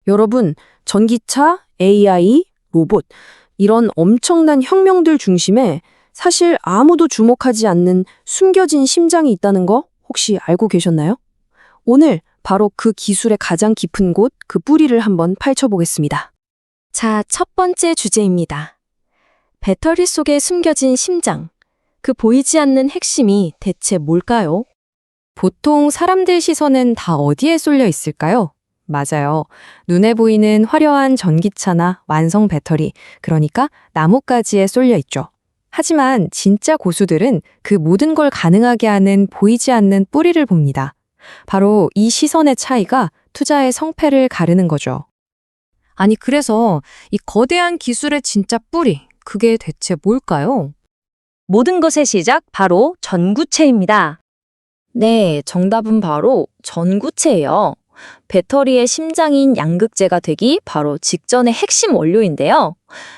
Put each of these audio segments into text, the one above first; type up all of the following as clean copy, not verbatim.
여러분, 전기차, AI, 로봇, 이런 엄청난 혁명들 중심에 사실 아무도 주목하지 않는 숨겨진 심장이 있다는 거 혹시 알고 계셨나요? 오늘 바로 그 기술의 가장 깊은 곳, 그 뿌리를 한번 파헤쳐보겠습니다. 자, 첫 번째 주제입니다. 배터리 속에 숨겨진 심장. 그 보이지 않는 핵심이 대체 뭘까요? 보통 사람들 시선은 다 어디에 쏠려 있을까요? 맞아요. 눈에 보이는 화려한 전기차나 완성 배터리, 그러니까 나뭇가지에 쏠려 있죠. 하지만 진짜 고수들은 그 모든 걸 가능하게 하는 보이지 않는 뿌리를 봅니다. 바로 이 시선의 차이가 투자의 성패를 가르는 거죠. 아니, 그래서 이 거대한 기술의 진짜 뿌리, 그게 대체 뭘까요? 모든 것의 시작, 바로 전구체입니다. 네, 정답은 바로 전구체예요. 배터리의 심장인 양극재가 되기 바로 직전의 핵심 원료인데요.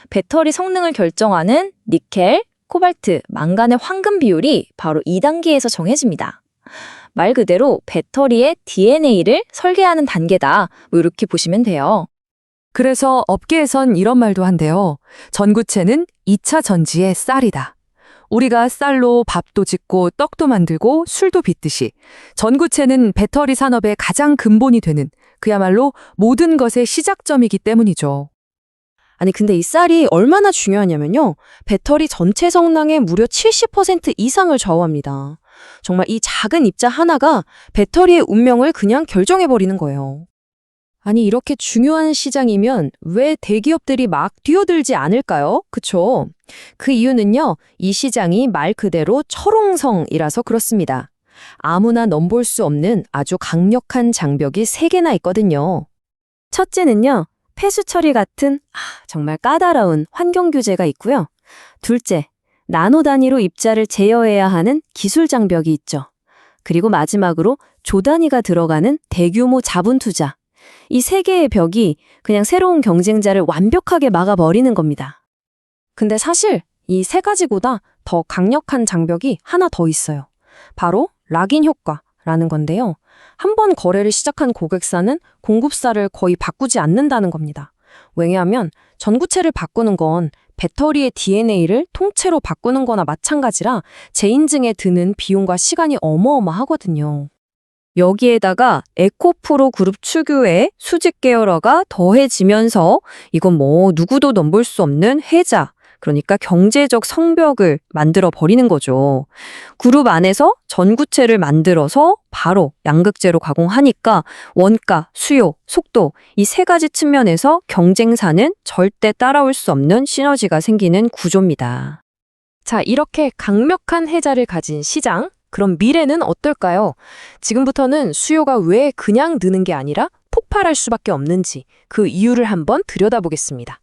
배터리 성능을 결정하는 니켈, 코발트, 망간의 황금 비율이 바로 2단계에서 정해집니다. 말 그대로 배터리의 DNA를 설계하는 단계다. 이렇게 보시면 돼요. 그래서 업계에선 이런 말도 한대요. 전구체는 2차 전지의 쌀이다. 우리가 쌀로 밥도 짓고 떡도 만들고 술도 빚듯이 전구체는 배터리 산업의 가장 근본이 되는 그야말로 모든 것의 시작점이기 때문이죠. 아니, 근데 이 쌀이 얼마나 중요하냐면요. 배터리 전체 성능의 무려 70% 이상을 좌우합니다. 정말 이 작은 입자 하나가 배터리의 운명을 그냥 결정해버리는 거예요. 아니, 이렇게 중요한 시장이면 왜 대기업들이 막 뛰어들지 않을까요? 그쵸? 그 이유는요, 이 시장이 말 그대로 철옹성이라서 그렇습니다. 아무나 넘볼 수 없는 아주 강력한 장벽이 3개나 있거든요. 첫째는요, 폐수 처리 같은 정말 까다로운 환경 규제가 있고요. 둘째, 나노 단위로 입자를 제어해야 하는 기술 장벽이 있죠. 그리고 마지막으로 조 단위가 들어가는 대규모 자본 투자. 이 3개의 벽이 그냥 새로운 경쟁자를 완벽하게 막아버리는 겁니다. 근데 사실 이 3가지보다 더 강력한 장벽이 하나 더 있어요. 바로 락인 효과라는 건데요. 한 번 거래를 시작한 고객사는 공급사를 거의 바꾸지 않는다는 겁니다. 왜냐하면 전구체를 바꾸는 건 배터리의 DNA를 통째로 바꾸는 거나 마찬가지라 재인증에 드는 비용과 시간이 어마어마하거든요. 여기에다가 에코프로 그룹 추규의 수직 계열화가 더해지면서 이건 뭐 누구도 넘볼 수 없는 해자, 그러니까 경제적 성벽을 만들어 버리는 거죠. 그룹 안에서 전구체를 만들어서 바로 양극재로 가공하니까 원가, 수요, 속도 이 3가지 측면에서 경쟁사는 절대 따라올 수 없는 시너지가 생기는 구조입니다. 자, 이렇게 강력한 해자를 가진 시장, 그럼 미래는 어떨까요? 지금부터는 수요가 왜 그냥 느는 게 아니라 폭발할 수밖에 없는지 그 이유를 한번 들여다보겠습니다.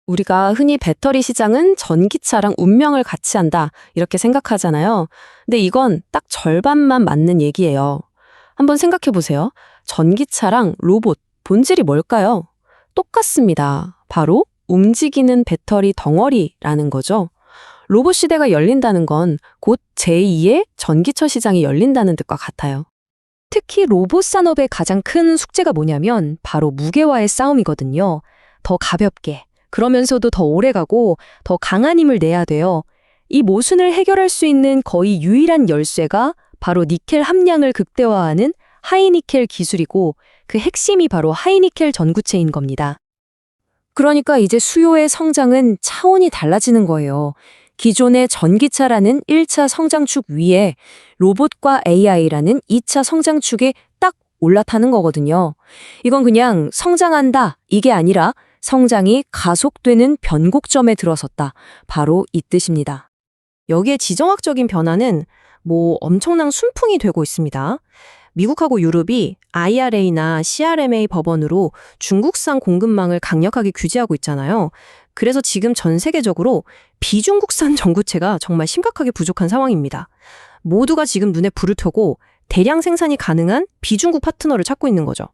우리가 흔히 배터리 시장은 전기차랑 운명을 같이 한다 이렇게 생각하잖아요. 근데 이건 딱 절반만 맞는 얘기예요. 한번 생각해 보세요. 전기차랑 로봇, 본질이 뭘까요? 똑같습니다. 바로 움직이는 배터리 덩어리라는 거죠. 로봇 시대가 열린다는 건 곧 제2의 전기차 시장이 열린다는 뜻과 같아요. 특히 로봇 산업의 가장 큰 숙제가 뭐냐면 바로 무게와의 싸움이거든요. 더 가볍게, 그러면서도 더 오래가고 더 강한 힘을 내야 돼요. 이 모순을 해결할 수 있는 거의 유일한 열쇠가 바로 니켈 함량을 극대화하는 하이니켈 기술이고 그 핵심이 바로 하이니켈 전구체인 겁니다. 그러니까 이제 수요의 성장은 차원이 달라지는 거예요. 기존의 전기차라는 1차 성장축 위에 로봇과 AI라는 2차 성장축에 딱 올라타는 거거든요. 이건 그냥 성장한다, 이게 아니라 성장이 가속되는 변곡점에 들어섰다. 바로 이 뜻입니다. 여기에 지정학적인 변화는 엄청난 순풍이 되고 있습니다. 미국하고 유럽이 IRA나 CRMA 법원으로 중국산 공급망을 강력하게 규제하고 있잖아요. 그래서 지금 전 세계적으로 비중국산 전구체가 정말 심각하게 부족한 상황입니다. 모두가 지금 눈에 불을 켜고 대량 생산이 가능한 비중국 파트너를 찾고 있는 거죠.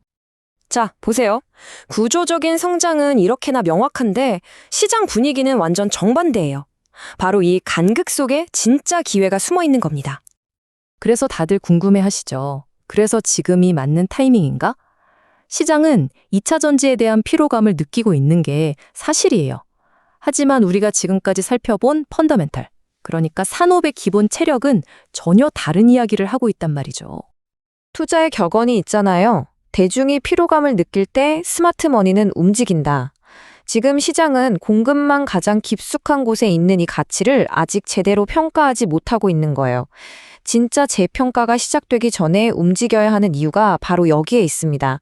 자, 보세요. 구조적인 성장은 이렇게나 명확한데 시장 분위기는 완전 정반대예요. 바로 이 간극 속에 진짜 기회가 숨어 있는 겁니다. 그래서 다들 궁금해하시죠. 그래서 지금이 맞는 타이밍인가? 시장은 2차 전지에 대한 피로감을 느끼고 있는 게 사실이에요. 하지만 우리가 지금까지 살펴본 펀더멘탈, 그러니까 산업의 기본 체력은 전혀 다른 이야기를 하고 있단 말이죠. 투자의 격언이 있잖아요. 대중이 피로감을 느낄 때 스마트 머니는 움직인다. 지금 시장은 공급망 가장 깊숙한 곳에 있는 이 가치를 아직 제대로 평가하지 못하고 있는 거예요. 진짜 재평가가 시작되기 전에 움직여야 하는 이유가 바로 여기에 있습니다.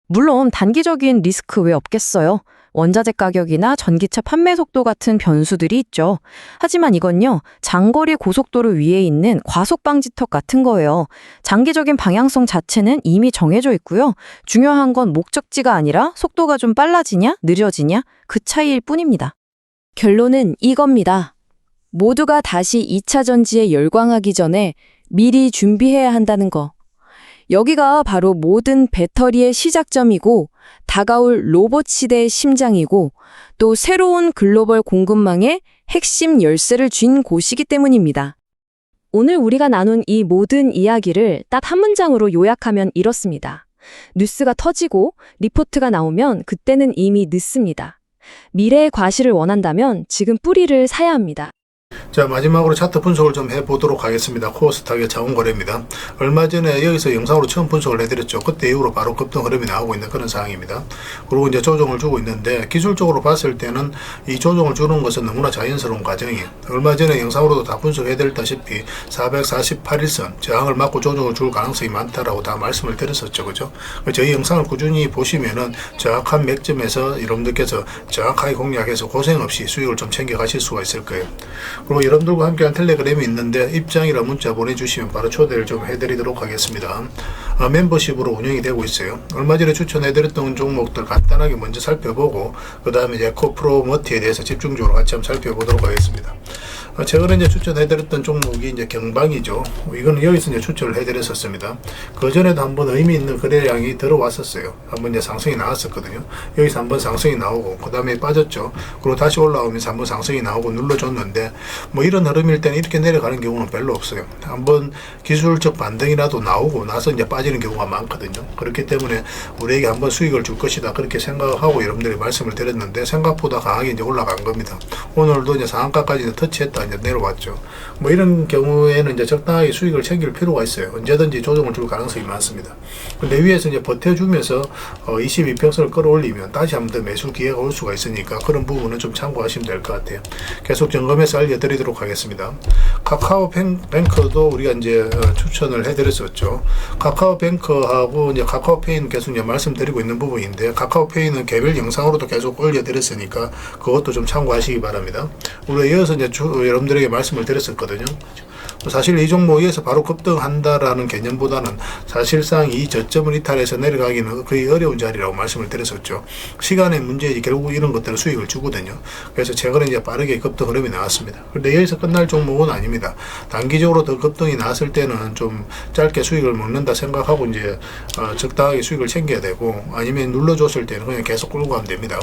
물론 단기적인 리스크 왜 없겠어요? 원자재 가격이나 전기차 판매 속도 같은 변수들이 있죠. 하지만 이건요, 장거리 고속도로 위에 있는 과속 방지턱 같은 거예요. 장기적인 방향성 자체는 이미 정해져 있고요. 중요한 건 목적지가 아니라 속도가 좀 빨라지냐, 느려지냐, 그 차이일 뿐입니다. 결론은 이겁니다. 모두가 다시 2차 전지에 열광하기 전에 미리 준비해야 한다는 거. 여기가 바로 모든 배터리의 시작점이고 다가올 로봇 시대의 심장이고 또 새로운 글로벌 공급망의 핵심 열쇠를 쥔 곳이기 때문입니다. 오늘 우리가 나눈 이 모든 이야기를 딱 한 문장으로 요약하면 이렇습니다. 뉴스가 터지고 리포트가 나오면 그때는 이미 늦습니다. 미래의 과실을 원한다면 지금 뿌리를 사야 합니다. 자, 마지막으로 차트 분석을 좀 해보도록 하겠습니다. 코스닥의 자원거래입니다. 얼마 전에 여기서 영상으로 처음 분석을 해드렸죠. 그때 이후로 바로 급등 흐름이 나오고 있는 그런 상황입니다. 그리고 이제 조정을 주고 있는데 기술적으로 봤을 때는 이 조정을 주는 것은 너무나 자연스러운 과정이에요. 얼마 전에 영상으로도 다 분석해드렸다시피 448일선 저항을 맞고 조정을 줄 가능성이 많다라고 다 말씀을 드렸었죠. 그죠? 저희 영상을 꾸준히 보시면은 정확한 맥점에서 여러분들께서 정확하게 공략해서 고생 없이 수익을 좀 챙겨가실 수가 있을 거예요. 그리고 여러분들과 함께한 텔레그램이 있는데 입장이라 문자 보내주시면 바로 초대를 좀 해드리도록 하겠습니다. 멤버십으로 운영이 되고 있어요. 얼마 전에 추천해드렸던 종목들 간단하게 먼저 살펴보고 그 다음에 이제 코프로머티에 대해서 집중적으로 같이 한번 살펴보도록 하겠습니다. 최근에 이제 추천해드렸던 종목이 이제 경방이죠. 이거는 여기서 이제 추천을 해드렸었습니다. 그 전에도 한번 의미 있는 거래량이 들어왔었어요. 한번 이제 상승이 나왔었거든요. 여기서 한번 상승이 나오고 그 다음에 빠졌죠. 그리고 다시 올라오면서 한번 상승이 나오고 눌러줬는데 뭐 이런 흐름일 때는 이렇게 내려가는 경우는 별로 없어요. 한번 기술적 반등이라도 나오고 나서 이제 빠지는 경우가 많거든요. 그렇기 때문에 우리에게 한번 수익을 줄 것이다 그렇게 생각하고 여러분들이 말씀을 드렸는데 생각보다 강하게 이제 올라간 겁니다. 오늘도 이제 상한가까지 터치했다 이제 내려왔죠. 뭐 이런 경우에는 이제 적당하게 수익을 챙길 필요가 있어요. 언제든지 조정을 줄 가능성이 많습니다. 근데 위에서 이제 버텨주면서 22평선을 끌어올리면 다시 한번 더 매수 기회가 올 수가 있으니까 그런 부분은 좀 참고하시면 될 것 같아요. 계속 점검해서 알려드리도록 하겠습니다. 카카오뱅크도 우리가 이제 추천을 해드렸었죠. 카카오뱅크하고 이제 카카오페이는 계속 이제 말씀드리고 있는 부분인데 카카오페이는 개별 영상으로도 계속 올려드렸으니까 그것도 좀 참고하시기 바랍니다. 우리가 이어서 이제 여러분들에게 말씀을 드렸었거든요. 사실 이 종목에서 바로 급등한다라는 개념보다는 사실상 이 저점을 이탈해서 내려가기는 거의 어려운 자리라고 말씀을 드렸었죠. 시간의 문제이지 결국 이런 것들은 수익을 주거든요. 그래서 최근에 이제 빠르게 급등 흐름이 나왔습니다. 그런데 여기서 끝날 종목은 아닙니다. 단기적으로 더 급등이 나왔을 때는 좀 짧게 수익을 먹는다 생각하고 이제 적당하게 수익을 챙겨야 되고 아니면 눌러줬을 때는 그냥 계속 끌고 가면 됩니다.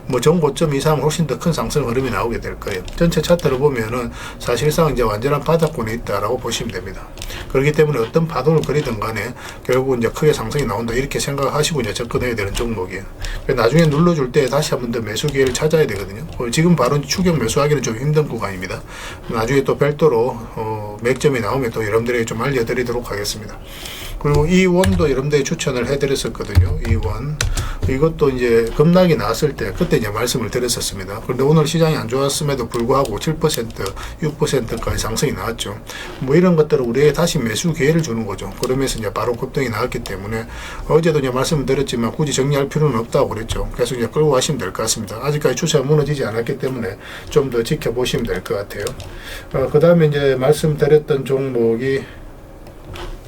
뭐 전고점 이상 훨씬 더 큰 상승 흐름이 나오게 될 거예요. 전체 차트를 보면은 사실상 이제 완전한 바닥권에 있다라고 보시면 됩니다. 그렇기 때문에 어떤 파동을 그리든 간에 결국 이제 크게 상승이 나온다 이렇게 생각하시고 이제 접근해야 되는 종목이에요. 나중에 눌러줄 때 다시 한번 더 매수 기회를 찾아야 되거든요. 지금 바로 추격 매수하기는 좀 힘든 구간입니다. 나중에 또 별도로 맥점이 나오면 또 여러분들에게 좀 알려드리도록 하겠습니다. 그리고 이 원도 여러분들이 추천을 해드렸었거든요. 이 원. 이것도 이제 급락이 나왔을 때 그때 이제 말씀을 드렸었습니다. 그런데 오늘 시장이 안 좋았음에도 불구하고 7%, 6%까지 상승이 나왔죠. 뭐 이런 것들은 우리에게 다시 매수 기회를 주는 거죠. 그러면서 이제 바로 급등이 나왔기 때문에 어제도 이제 말씀을 드렸지만 굳이 정리할 필요는 없다고 그랬죠. 계속 이제 끌고 가시면 될 것 같습니다. 아직까지 추세가 무너지지 않았기 때문에 좀 더 지켜보시면 될 것 같아요. 그 다음에 이제 말씀드렸던 종목이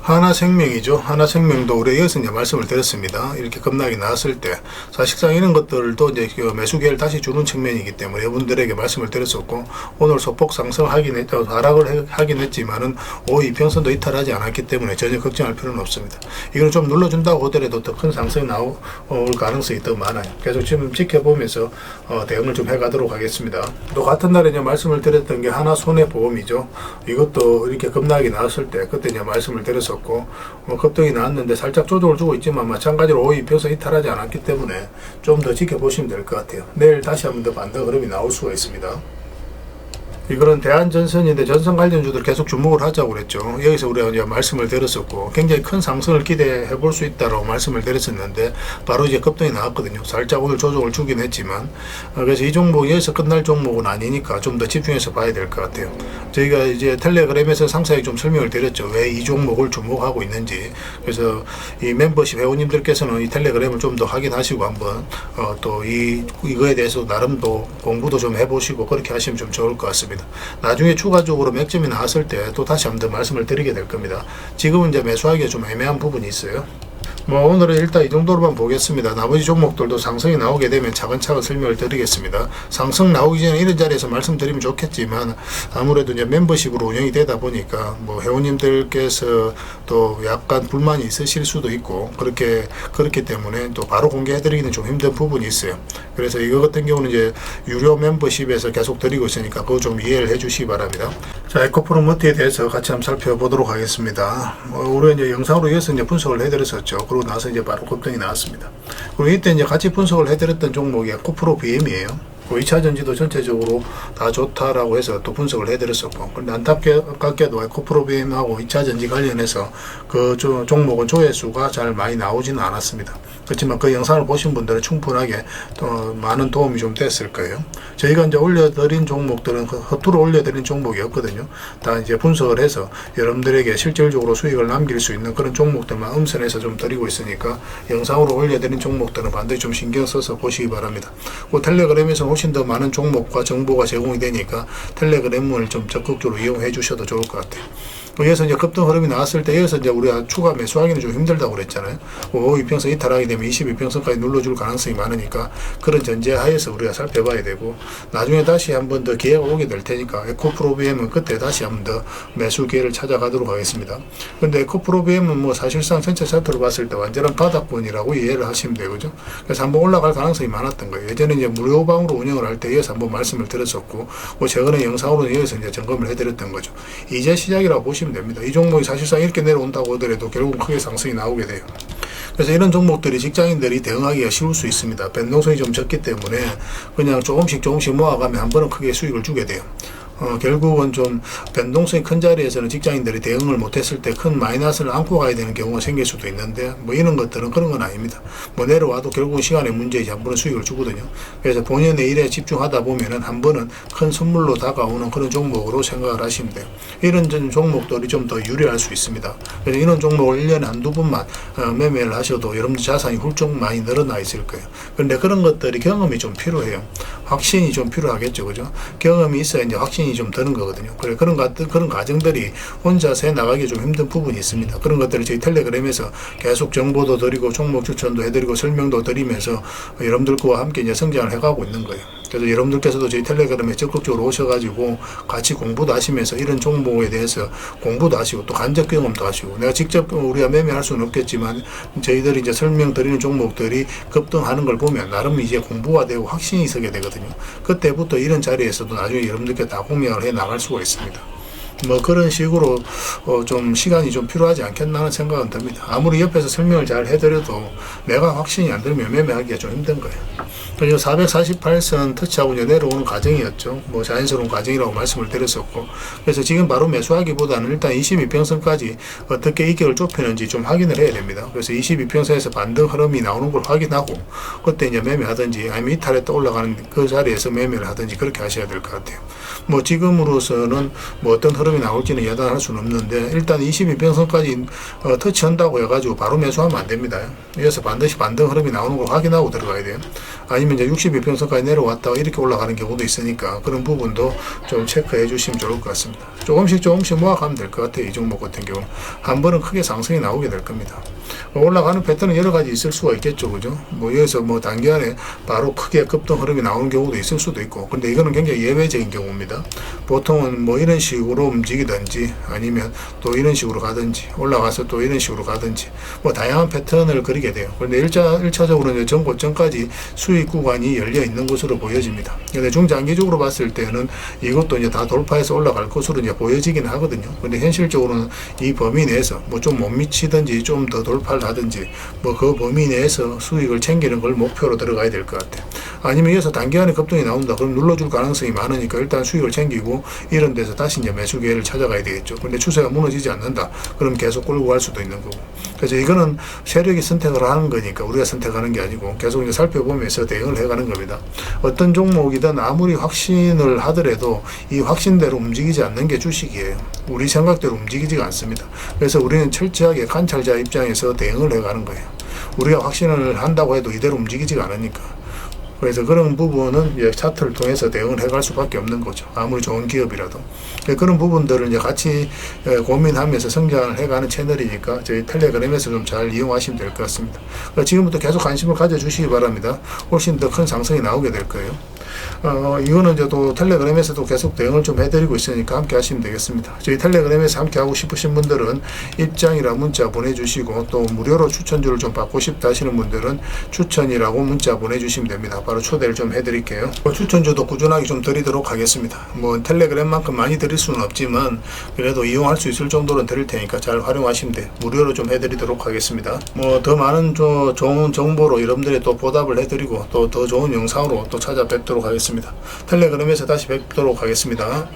하나생명이죠. 하나생명도 우리 여기서 이제 말씀을 드렸습니다. 이렇게 급락이 나왔을 때 사실상 이런 것들도 이제 매수 기회를 다시 주는 측면이기 때문에 여러분들에게 말씀을 드렸었고 오늘 소폭 상승하긴 했죠. 하락을 하긴 했지만은 52평선도 이탈하지 않았기 때문에 전혀 걱정할 필요는 없습니다. 이걸 좀 눌러준다고 하더라도 더 큰 상승이 나올 가능성이 더 많아요. 계속 지금 지켜보면서 대응을 좀 해가도록 하겠습니다. 또 같은 날에 이제 말씀을 드렸던 게 하나손해보험이죠. 이것도 이렇게 급락이 나왔을 때 그때 이제 말씀을 드렸었고 해드렸었고 급등이 나왔는데 살짝 조정을 주고 있지만 마찬가지로 5이평선 이탈하지 않았기 때문에 좀 더 지켜보시면 될 것 같아요. 내일 다시 한번 더 반등 흐름이 나올 수가 있습니다. 이거는 대한전선인데 전선 관련주들 계속 주목을 하자고 그랬죠. 여기서 우리가 이제 말씀을 드렸었고 굉장히 큰 상승을 기대해 볼 수 있다고 말씀을 드렸었는데 바로 이제 급등이 나왔거든요. 살짝 오늘 조정을 주긴 했지만 그래서 이 종목이 여기서 끝날 종목은 아니니까 좀 더 집중해서 봐야 될 것 같아요. 저희가 이제 텔레그램에서 상세하게 좀 설명을 드렸죠. 왜 이 종목을 주목하고 있는지. 그래서 이 멤버십 회원님들께서는 이 텔레그램을 좀 더 확인하시고 한번 또 이거에 대해서 나름 또 공부도 좀 해보시고 그렇게 하시면 좀 좋을 것 같습니다. 나중에 추가적으로 맥점이 나왔을 때 또 다시 한번 더 말씀을 드리게 될 겁니다. 지금은 이제 매수하기가 좀 애매한 부분이 있어요. 오늘은 일단 이 정도로만 보겠습니다. 나머지 종목들도 상승이 나오게 되면 차근차근 설명을 드리겠습니다. 상승 나오기 전에 이런 자리에서 말씀드리면 좋겠지만 아무래도 이제 멤버십으로 운영이 되다 보니까 회원님들께서 또 약간 불만이 있으실 수도 있고 그렇기 때문에 또 바로 공개해드리기는 좀 힘든 부분이 있어요. 그래서 이거 같은 경우는 이제 유료 멤버십에서 계속 드리고 있으니까 그거 좀 이해를 해주시기 바랍니다. 자, 에코프로머티에 대해서 같이 한번 살펴보도록 하겠습니다. 우리가 이제 영상으로 이어서 이제 분석을 해드렸었죠. 그러고 나서 이제 바로 급등이 나왔습니다. 그리고 이때 이제 같이 분석을 해드렸던 종목이 에코프로 BM이에요. 2차 전지도 전체적으로 다 좋다라고 해서 또 분석을 해드렸었고, 그런데 안타깝게도 에코프로 BM하고 2차 전지 관련해서 그 종목은 조회수가 잘 많이 나오지는 않았습니다. 그렇지만 그 영상을 보신 분들은 충분하게 또 많은 도움이 좀 됐을 거예요. 저희가 이제 올려드린 종목들은 허투루 올려드린 종목이었거든요. 다 이제 분석을 해서 여러분들에게 실질적으로 수익을 남길 수 있는 그런 종목들만 음선해서 좀 드리고 있으니까 영상으로 올려드린 종목들은 반드시 좀 신경 써서 보시기 바랍니다. 텔레그램에서는 훨씬 더 많은 종목과 정보가 제공이 되니까 텔레그램을 좀 적극적으로 이용해 주셔도 좋을 것 같아요. 여기서 이제 급등 흐름이 나왔을 때 여기서 이제 우리가 추가 매수하기는 좀 힘들다고 그랬잖아요. 5이평선 이탈하게 되면 22평선까지 눌러줄 가능성이 많으니까 그런 전제하에서 우리가 살펴봐야 되고 나중에 다시 한번 더 기회가 오게 될 테니까 에코프로비엠은 그때 다시 한번 더 매수 기회를 찾아가도록 하겠습니다. 근데 에코프로비엠은 사실상 전체 차트로 봤을 때 완전한 바닥권이라고 이해를 하시면 되고죠. 그래서 한번 올라갈 가능성이 많았던 거예요. 예전에 이제 무료방으로 운영을 할 때 여기서 한번 말씀을 드렸었고 최근에 영상으로 여기서 이제 점검을 해드렸던 거죠. 이제 시작이라고 보시면 됩니다. 이 종목이 사실상 이렇게 내려온다고 하더라도 결국 크게 상승이 나오게 돼요. 그래서 이런 종목들이 직장인들이 대응하기가 쉬울 수 있습니다. 변동성이 좀 적기 때문에 그냥 조금씩 모아가면 한 번은 크게 수익을 주게 돼요. 결국은 좀 변동성이 큰 자리에서는 직장인들이 대응을 못했을 때 큰 마이너스를 안고 가야 되는 경우가 생길 수도 있는데 이런 것들은 그런 건 아닙니다. 내려와도 결국은 시간의 문제이지 한 번은 수익을 주거든요. 그래서 본연의 일에 집중하다 보면은 한 번은 큰 선물로 다가오는 그런 종목으로 생각을 하시면 돼요. 이런 종목들이 좀 더 유리할 수 있습니다. 그래서 이런 종목을 1년에 한두 번만 매매를 하셔도 여러분들 자산이 훌쩍 많이 늘어나 있을 거예요. 그런데 그런 것들이 경험이 좀 필요해요. 확신이 좀 필요하겠죠. 그죠? 경험이 있어야 이제 확신이 좀 드는 거거든요. 그래, 그런 과정들이 혼자서 해 나가기 좀 힘든 부분이 있습니다. 그런 것들을 저희 텔레그램에서 계속 정보도 드리고 종목 추천도 해드리고 설명도 드리면서 여러분들과 함께 이제 성장을 해가고 있는 거예요. 그래서 여러분들께서도 저희 텔레그램에 적극적으로 오셔가지고 같이 공부도 하시면서 이런 종목에 대해서 공부도 하시고 또 간접 경험도 하시고 내가 직접 우리가 매매할 수는 없겠지만 저희들이 이제 설명드리는 종목들이 급등하는 걸 보면 나름 이제 공부가 되고 확신이 서게 되거든요. 그때부터 이런 자리에서도 나중에 여러분들께 다 공략을 해 나갈 수가 있습니다. 그런 식으로 좀 시간이 좀 필요하지 않겠나 하는 생각은 듭니다. 아무리 옆에서 설명을 잘 해드려도 내가 확신이 안 들면 매매하기가 좀 힘든 거예요. 448선 터치하고 이제 내려오는 과정이었죠. 자연스러운 과정이라고 말씀을 드렸었고, 그래서 지금 바로 매수하기보다는 일단 22평선까지 어떻게 이격을 좁히는지 좀 확인을 해야 됩니다. 그래서 22평선에서 반등 흐름이 나오는 걸 확인하고 그때 이제 매매하든지 아니면 이탈에 또 올라가는 그 자리에서 매매를 하든지 그렇게 하셔야 될 것 같아요. 지금으로서는 어떤 흐름이 나올지는 예단할 수는 없는데 일단 22평선까지 터치한다고 해가지고 바로 매수하면 안 됩니다. 그래서 반드시 반등 흐름이 나오는 걸 확인하고 들어가야 돼요. 아니면 이제 62평선까지 내려왔다가 이렇게 올라가는 경우도 있으니까 그런 부분도 좀 체크해 주시면 좋을 것 같습니다. 조금씩 모아가면 될 것 같아요. 이 종목 같은 경우는 한 번은 크게 상승이 나오게 될 겁니다. 올라가는 패턴은 여러 가지 있을 수가 있겠죠. 그죠? 뭐 여기서 뭐 단기간에 바로 크게 급등 흐름이 나오는 경우도 있을 수도 있고, 근데 이거는 굉장히 예외적인 경우입니다. 보통은 뭐 이런 식으로 움직이든지 아니면 또 이런 식으로 가든지 올라가서 또 이런 식으로 가든지 뭐 다양한 패턴을 그리게 돼요. 그런데 1차적으로 이제 전고점까지 수익 구간이 열려 있는 것으로 보여집니다. 근데 중장기적으로 봤을 때는 이것도 이제 다 돌파해서 올라갈 것으로 이제 보여지긴 하거든요. 근데 현실적으로는 이 범위 내에서 뭐 좀 못 미치든지 좀 더 돌파를 하든지 뭐 그 범위 내에서 수익을 챙기는 걸 목표로 들어가야 될 것 같아요. 아니면 여기서 단기간에 급등이 나온다. 그럼 눌러줄 가능성이 많으니까 일단 수익을 챙기고 이런 데서 다시 이제 매수 기회를 찾아가야 되겠죠. 근데 추세가 무너지지 않는다. 그럼 계속 끌고 갈 수도 있는 거고. 그래서 이거는 세력이 선택을 하는 거니까 우리가 선택하는 게 아니고 계속 이제 살펴보면서 대응을 해가는 겁니다. 어떤 종목이든 아무리 확신을 하더라도 이 확신대로 움직이지 않는 게 주식이에요. 우리 생각대로 움직이지가 않습니다. 그래서 우리는 철저하게 관찰자 입장에서 대응을 해가는 거예요. 우리가 확신을 한다고 해도 이대로 움직이지가 않으니까. 그래서 그런 부분은 이제 차트를 통해서 대응을 해갈 수밖에 없는 거죠. 아무리 좋은 기업이라도. 그런 부분들을 이제 같이 고민하면서 성장을 해가는 채널이니까 저희 텔레그램에서 좀 잘 이용하시면 될 것 같습니다. 지금부터 계속 관심을 가져주시기 바랍니다. 훨씬 더 큰 상승이 나오게 될 거예요. 이거는 이제 또 텔레그램에서도 계속 대응을 좀 해드리고 있으니까 함께 하시면 되겠습니다. 저희 텔레그램에서 함께 하고 싶으신 분들은 입장이라 문자 보내주시고 또 무료로 추천주를 좀 받고 싶다 하시는 분들은 추천이라고 문자 보내주시면 됩니다. 바로 초대를 좀 해드릴게요. 추천주도 꾸준하게 좀 드리도록 하겠습니다. 뭐 텔레그램만큼 많이 드릴 수는 없지만 그래도 이용할 수 있을 정도는 드릴 테니까 잘 활용하시면 돼요. 무료로 좀 해드리도록 하겠습니다. 뭐 더 많은 좋은 정보로 여러분들이 또 보답을 해드리고 또 더 좋은 영상으로 또 찾아뵙도록 하겠습니다. 텔레그램에서 다시 뵙도록 하겠습니다.